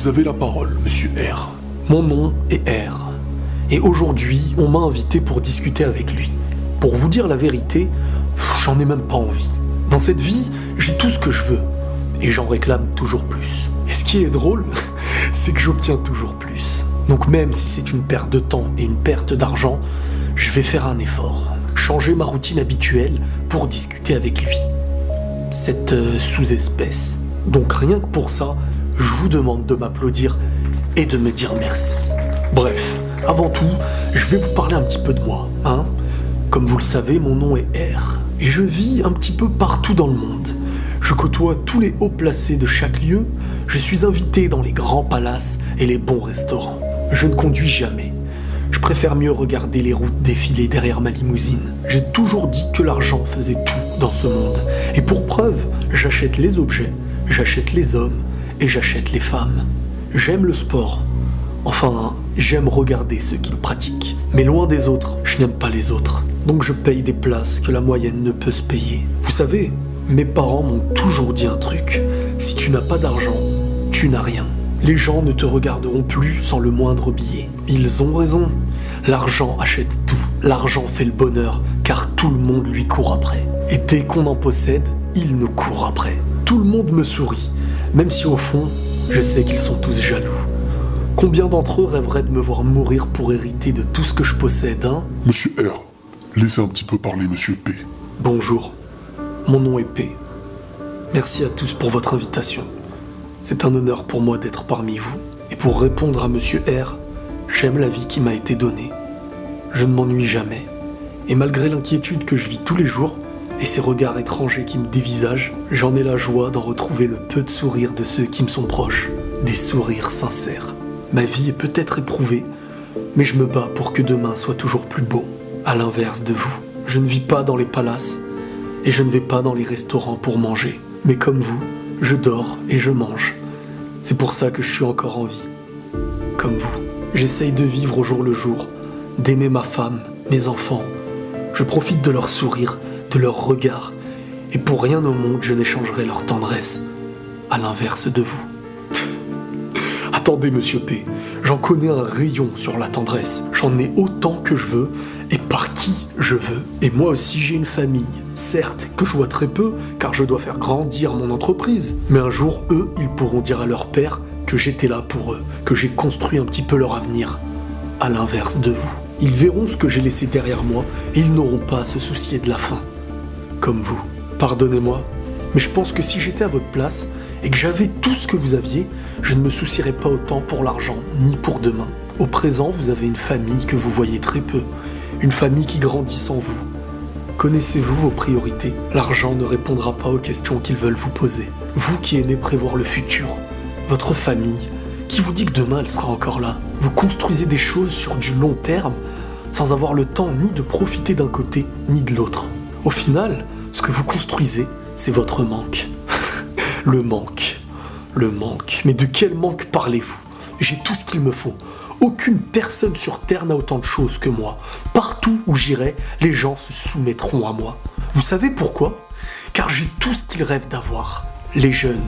Vous avez la parole, monsieur R. Mon nom est R. Et aujourd'hui, on m'a invité pour discuter avec lui. Pour vous dire la vérité, j'en ai même pas envie. Dans cette vie, j'ai tout ce que je veux. Et j'en réclame toujours plus. Et ce qui est drôle, c'est que j'obtiens toujours plus. Donc même si c'est une perte de temps et une perte d'argent, je vais faire un effort. Changer ma routine habituelle pour discuter avec lui. Cette sous-espèce. Donc rien que pour ça, je vous demande de m'applaudir et de me dire merci. Bref, avant tout, je vais vous parler un petit peu de moi, hein. Comme vous le savez, mon nom est R. Et je vis un petit peu partout dans le monde. Je côtoie tous les hauts placés de chaque lieu. Je suis invité dans les grands palaces et les bons restaurants. Je ne conduis jamais. Je préfère mieux regarder les routes défiler derrière ma limousine. J'ai toujours dit que l'argent faisait tout dans ce monde. Et pour preuve, j'achète les objets, j'achète les hommes et j'achète les femmes. J'aime le sport. Enfin, j'aime regarder ceux qui le pratiquent. Mais loin des autres, je n'aime pas les autres. Donc je paye des places que la moyenne ne peut se payer. Vous savez, mes parents m'ont toujours dit un truc. Si tu n'as pas d'argent, tu n'as rien. Les gens ne te regarderont plus sans le moindre billet. Ils ont raison. L'argent achète tout. L'argent fait le bonheur, car tout le monde lui court après. Et dès qu'on en possède, il nous court après. Tout le monde me sourit, même si au fond, je sais qu'ils sont tous jaloux. Combien d'entre eux rêveraient de me voir mourir pour hériter de tout ce que je possède, hein? Monsieur R, laissez un petit peu parler monsieur P. Bonjour, mon nom est P. Merci à tous pour votre invitation. C'est un honneur pour moi d'être parmi vous. Et pour répondre à monsieur R, j'aime la vie qui m'a été donnée. Je ne m'ennuie jamais. Et malgré l'inquiétude que je vis tous les jours, et ces regards étrangers qui me dévisagent, j'en ai la joie d'en retrouver le peu de sourires de ceux qui me sont proches. Des sourires sincères. Ma vie est peut-être éprouvée, mais je me bats pour que demain soit toujours plus beau. À l'inverse de vous, je ne vis pas dans les palaces, et je ne vais pas dans les restaurants pour manger. Mais comme vous, je dors et je mange. C'est pour ça que je suis encore en vie. Comme vous, j'essaye de vivre au jour le jour, d'aimer ma femme, mes enfants. Je profite de leur sourire, de leur regard, et pour rien au monde je n'échangerai leur tendresse, à l'inverse de vous. Attendez, monsieur P, j'en connais un rayon sur la tendresse. J'en ai autant que je veux, et par qui je veux. Et moi aussi j'ai une famille, certes, que je vois très peu, car je dois faire grandir mon entreprise. Mais un jour, eux, ils pourront dire à leur père que j'étais là pour eux, que j'ai construit un petit peu leur avenir, à l'inverse de vous. Ils verront ce que j'ai laissé derrière moi, et ils n'auront pas à se soucier de la fin. Comme vous. Pardonnez-moi, mais je pense que si j'étais à votre place et que j'avais tout ce que vous aviez, je ne me soucierais pas autant pour l'argent, ni pour demain. Au présent, vous avez une famille que vous voyez très peu, une famille qui grandit sans vous. Connaissez-vous vos priorités? L'argent ne répondra pas aux questions qu'ils veulent vous poser. Vous qui aimez prévoir le futur, votre famille, qui vous dit que demain elle sera encore là. Vous construisez des choses sur du long terme, sans avoir le temps ni de profiter d'un côté, ni de l'autre. Au final, ce que vous construisez, c'est votre manque. Le manque. Le manque. Mais de quel manque parlez-vous? J'ai tout ce qu'il me faut. Aucune personne sur Terre n'a autant de choses que moi. Partout où j'irai, les gens se soumettront à moi. Vous savez pourquoi? Car j'ai tout ce qu'ils rêvent d'avoir. Les jeunes,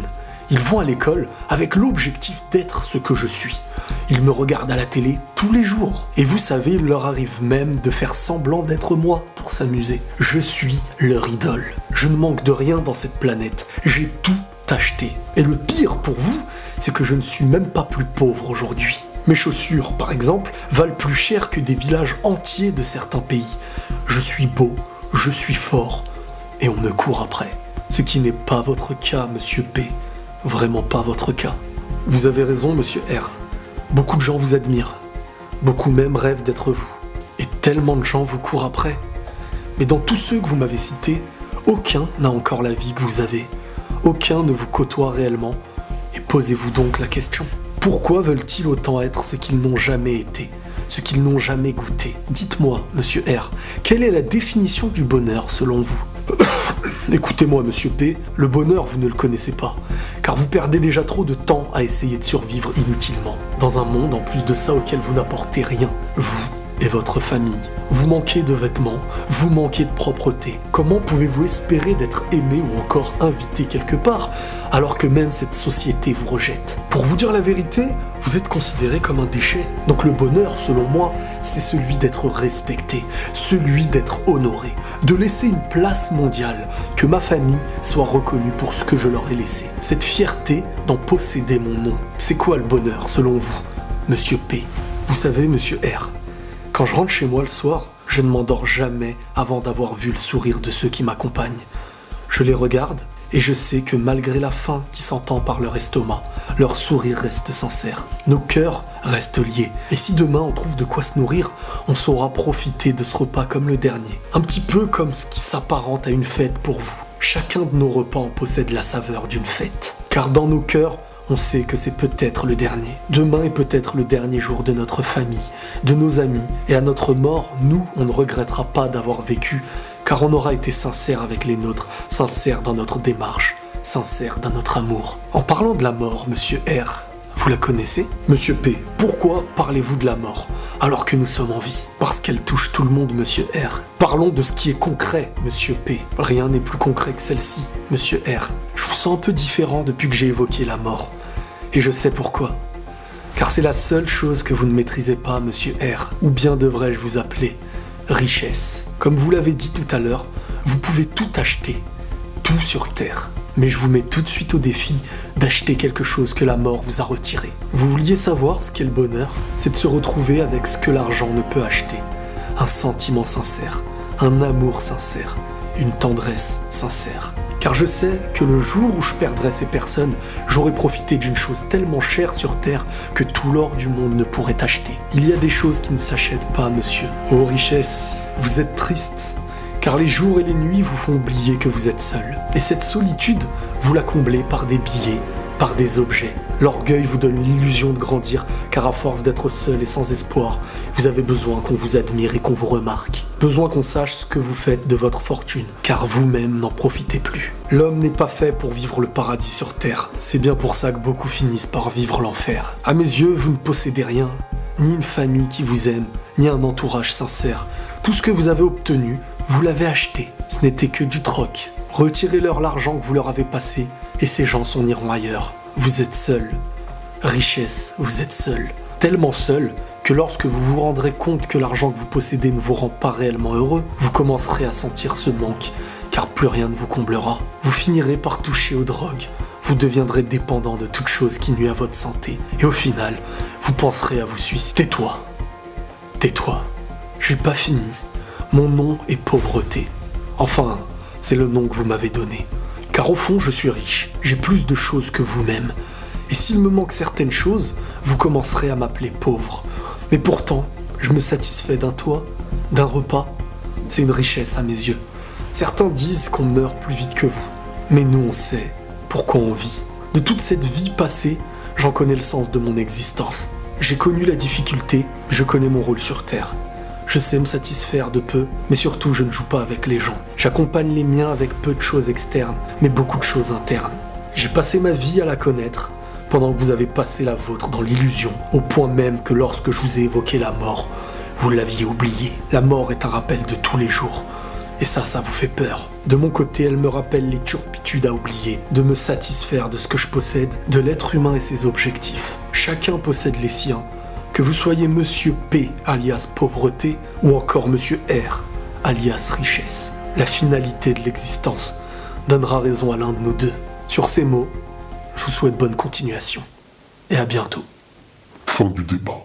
ils vont à l'école avec l'objectif d'être ce que je suis. Ils me regardent à la télé tous les jours. Et vous savez, il leur arrive même de faire semblant d'être moi pour s'amuser. Je suis leur idole. Je ne manque de rien dans cette planète. J'ai tout acheté. Et le pire pour vous, c'est que je ne suis même pas plus pauvre aujourd'hui. Mes chaussures, par exemple, valent plus cher que des villages entiers de certains pays. Je suis beau, je suis fort, et on me court après. Ce qui n'est pas votre cas, monsieur P. Vraiment pas votre cas. Vous avez raison, monsieur R. Beaucoup de gens vous admirent. Beaucoup même rêvent d'être vous. Et tellement de gens vous courent après. Mais dans tous ceux que vous m'avez cités, aucun n'a encore la vie que vous avez. Aucun ne vous côtoie réellement. Et posez-vous donc la question. Pourquoi veulent-ils autant être ce qu'ils n'ont jamais été, ce qu'ils n'ont jamais goûté? Dites-moi, monsieur R, quelle est la définition du bonheur selon vous? Écoutez-moi, monsieur P, le bonheur, vous ne le connaissez pas, car vous perdez déjà trop de temps à essayer de survivre inutilement, dans un monde en plus de ça auquel vous n'apportez rien. Vous, et votre famille. Vous manquez de vêtements, vous manquez de propreté. Comment pouvez-vous espérer d'être aimé ou encore invité quelque part, alors que même cette société vous rejette? Pour vous dire la vérité, vous êtes considéré comme un déchet. Donc le bonheur, selon moi, c'est celui d'être respecté, celui d'être honoré, de laisser une place mondiale, que ma famille soit reconnue pour ce que je leur ai laissé. Cette fierté d'en posséder mon nom. C'est quoi le bonheur, selon vous, Monsieur P? Vous savez, Monsieur R, quand je rentre chez moi le soir, je ne m'endors jamais avant d'avoir vu le sourire de ceux qui m'accompagnent. Je les regarde et je sais que malgré la faim qui s'entend par leur estomac, leur sourire reste sincère. Nos cœurs restent liés. Et si demain on trouve de quoi se nourrir, on saura profiter de ce repas comme le dernier. Un petit peu comme ce qui s'apparente à une fête pour vous. Chacun de nos repas en possède la saveur d'une fête. Car dans nos cœurs, on sait que c'est peut-être le dernier. Demain est peut-être le dernier jour de notre famille, de nos amis. Et à notre mort, nous, on ne regrettera pas d'avoir vécu, car on aura été sincère avec les nôtres, sincère dans notre démarche, sincère dans notre amour. En parlant de la mort, Monsieur R, vous la connaissez? Monsieur P, pourquoi parlez-vous de la mort alors que nous sommes en vie? Parce qu'elle touche tout le monde, Monsieur R. Parlons de ce qui est concret, Monsieur P. Rien n'est plus concret que celle-ci, Monsieur R. Je vous sens un peu différent depuis que j'ai évoqué la mort. Et je sais pourquoi. Car c'est la seule chose que vous ne maîtrisez pas, Monsieur R. Ou bien devrais-je vous appeler richesse. Comme vous l'avez dit tout à l'heure, vous pouvez tout acheter, tout sur Terre. Mais je vous mets tout de suite au défi d'acheter quelque chose que la mort vous a retiré. Vous vouliez savoir ce qu'est le bonheur? C'est de se retrouver avec ce que l'argent ne peut acheter. Un sentiment sincère, un amour sincère, une tendresse sincère. Car je sais que le jour où je perdrai ces personnes, j'aurai profité d'une chose tellement chère sur Terre que tout l'or du monde ne pourrait acheter. Il y a des choses qui ne s'achètent pas, monsieur. Oh richesse, vous êtes triste. Car les jours et les nuits vous font oublier que vous êtes seul. Et cette solitude, vous la comblez par des billets, par des objets. L'orgueil vous donne l'illusion de grandir, car à force d'être seul et sans espoir, vous avez besoin qu'on vous admire et qu'on vous remarque. Besoin qu'on sache ce que vous faites de votre fortune, car vous-même n'en profitez plus. L'homme n'est pas fait pour vivre le paradis sur terre. C'est bien pour ça que beaucoup finissent par vivre l'enfer. À mes yeux, vous ne possédez rien, ni une famille qui vous aime, ni un entourage sincère. Tout ce que vous avez obtenu, vous l'avez acheté. Ce n'était que du troc. Retirez-leur l'argent que vous leur avez passé, et ces gens s'en iront ailleurs. Vous êtes seul. Richesse, vous êtes seul. Tellement seul que lorsque vous vous rendrez compte que l'argent que vous possédez ne vous rend pas réellement heureux, vous commencerez à sentir ce manque, car plus rien ne vous comblera. Vous finirez par toucher aux drogues. Vous deviendrez dépendant de toute chose qui nuit à votre santé. Et au final, vous penserez à vous suicider. Tais-toi. Tais-toi. J'ai pas fini. Mon nom est pauvreté. Enfin, c'est le nom que vous m'avez donné. Car au fond, je suis riche. J'ai plus de choses que vous-même. Et s'il me manque certaines choses, vous commencerez à m'appeler pauvre. Mais pourtant, je me satisfais d'un toit, d'un repas. C'est une richesse à mes yeux. Certains disent qu'on meurt plus vite que vous. Mais nous, on sait pourquoi on vit. De toute cette vie passée, j'en connais le sens de mon existence. J'ai connu la difficulté, je connais mon rôle sur Terre. Je sais me satisfaire de peu, mais surtout je ne joue pas avec les gens. J'accompagne les miens avec peu de choses externes, mais beaucoup de choses internes. J'ai passé ma vie à la connaître, pendant que vous avez passé la vôtre dans l'illusion, au point même que lorsque je vous ai évoqué la mort, vous l'aviez oubliée. La mort est un rappel de tous les jours, et ça vous fait peur. De mon côté, elle me rappelle les turpitudes à oublier, de me satisfaire de ce que je possède, de l'être humain et ses objectifs. Chacun possède les siens. Que vous soyez Monsieur P, alias pauvreté, ou encore Monsieur R, alias richesse. La finalité de l'existence donnera raison à l'un de nous deux. Sur ces mots, je vous souhaite bonne continuation. Et à bientôt. Fin du débat.